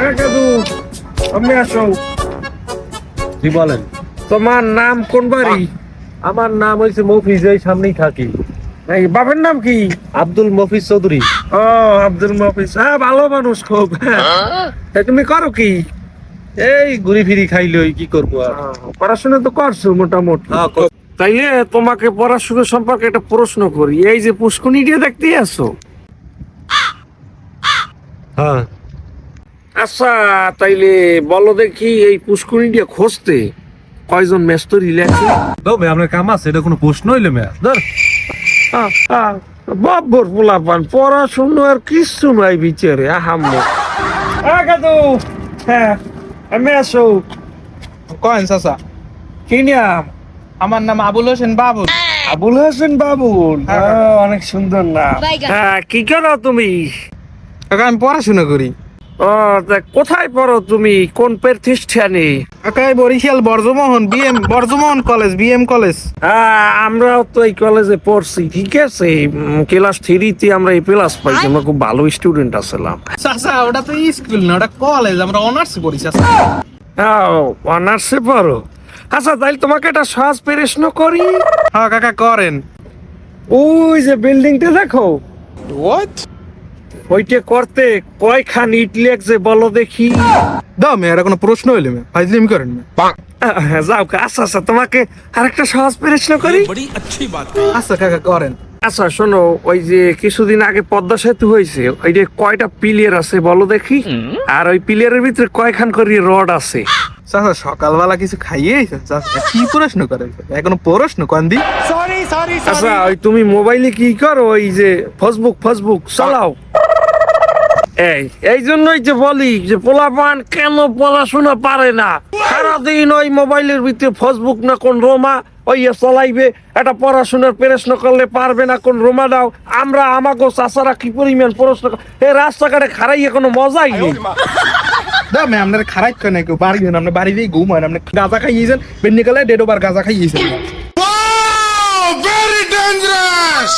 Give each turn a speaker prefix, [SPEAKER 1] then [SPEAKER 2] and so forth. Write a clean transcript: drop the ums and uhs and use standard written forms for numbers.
[SPEAKER 1] দাদু, আমি আসো।
[SPEAKER 2] কি বলেন?
[SPEAKER 1] তোমার নাম কোন বাড়ি?
[SPEAKER 2] আমার নাম হয়েছে মফিজ, এই সামনেই থাকি।
[SPEAKER 1] এই বাবার নাম কি?
[SPEAKER 2] আব্দুল মফিজ চৌধুরী।
[SPEAKER 1] ও, আব্দুল মফিজ। হ্যাঁ, ভালো মানুষ খুব। তা তুমি করো কি?
[SPEAKER 2] এই ঘুরি ফিরি খাইলই, কি করবো আর।
[SPEAKER 1] পড়াশোনা তো করছো মোটামুটি।
[SPEAKER 2] হ্যাঁ,
[SPEAKER 1] তাইলে তোমাকে পড়াশোনা সম্পর্কে একটা প্রশ্ন করি। এই যে পুষ্কুনি দিয়ে দেখতে আসো,
[SPEAKER 2] হ্যাঁ।
[SPEAKER 1] আচ্ছা তাইলে বলো দেখি এই পুষ্কুনি দিয়ে খুঁজতে কয়জন মেস্তরি লেখে?
[SPEAKER 2] দাও মেয়ে, আপনার কাম আছে, এটা কোনো প্রশ্ন হইলে মেয়ে ধর।
[SPEAKER 1] বাব্বর পোলাপান, পড়াশোনা আর কিচ্ছু নাই বিচারে। আহাম্মক কাদু। হ্যাঁ, আমি আসো।
[SPEAKER 3] কয়েন চাচা,
[SPEAKER 1] কি নাম?
[SPEAKER 3] আমার নাম আবুল হোসেন বাবুল।
[SPEAKER 1] আবুল হোসেন বাবুল।
[SPEAKER 3] হ্যাঁ।
[SPEAKER 1] অনেক সুন্দর নাম। হ্যাঁ, কি করো তুমি?
[SPEAKER 3] কাকা আমি পড়াশোনা করি।
[SPEAKER 1] ও, তা কোথায় পড়ো তুমি? কোন প্রতিষ্ঠানে?
[SPEAKER 3] কাকা এই Barishal Bardhaman college, BM college.
[SPEAKER 1] হ্যাঁ, আমরাও তো এই কলেজে পড়ছি, ঠিক আছে। ক্লাস 3-তে আমরা এই প্লাস পাইছি। আমরা খুব ভালো স্টুডেন্ট আসলাম।
[SPEAKER 3] চাচা ওটা তো স্কুল না, ওটা কলেজ, আমরা অনার্স পড়ি চাচা।
[SPEAKER 1] হ্যাঁ, অনার্সে পড়ো। আচ্ছা, তাইলে তোমাকে একটা সহজ প্রশ্ন করি।
[SPEAKER 3] হ্যাঁ কাকা করেন।
[SPEAKER 1] ওই যে বিল্ডিংটা দেখো,
[SPEAKER 3] হোয়াট?
[SPEAKER 1] ওইটা করতে কয়খান ইট লাগছে বলো দেখি?
[SPEAKER 3] দাও মেয়ে, এটা কোনো প্রশ্ন হইলে মেয়ে ফাইজলিম করেন মেয়ে।
[SPEAKER 1] যাও। আচ্ছা আচ্ছা, তোমাকে আরেকটা সহজ প্রশ্ন করি।
[SPEAKER 3] আচ্ছা কাকা করেন।
[SPEAKER 1] আচ্ছা শোনো, ওই যে কিছুদিন আগে পদ্মা সেতু হয়েছে, ওই যে কয়টা পিলিয়ার আছে বলো দেখি? আর ওই পিলিয়ারের ভিতরে কয়খান করে রড আছে?
[SPEAKER 3] চাচা সকালবেলা কিছু খাইয়েছেন চাচা? কি প্রশ্ন করেন এখনো প্রশ্ন কন দি?
[SPEAKER 1] আচ্ছা, ওই তুমি মোবাইলে কি করো? ওই যে ফেসবুক চালাও? এই জন্যই যে বলি যে পোলাপান কেন পড়াশোনা পারে না। সারাদিন ওই মোবাইলের ভিতরে ফেসবুক না কোন রোমা ওই চালাইবে। একটা পড়াশোনার প্রশ্ন করলে পারবে না কোন রোমা দাও। আমরা আমাকে চাচারা কি পরিমাণ প্রশ্ন এই রাস্তাঘাটে খারাইয়ে কোনো মজাই নেই।
[SPEAKER 3] দাও মেয়ে, আপনার খারাপ কেন কেউ বাড়ি দেন, আপনি বাড়িতেই ঘুমান, আপনি গাঁজা খাইয়েছেন, বেন্নিকালে 1.5 বার গাঁজা খাইয়েছেন।
[SPEAKER 4] Very dangerous!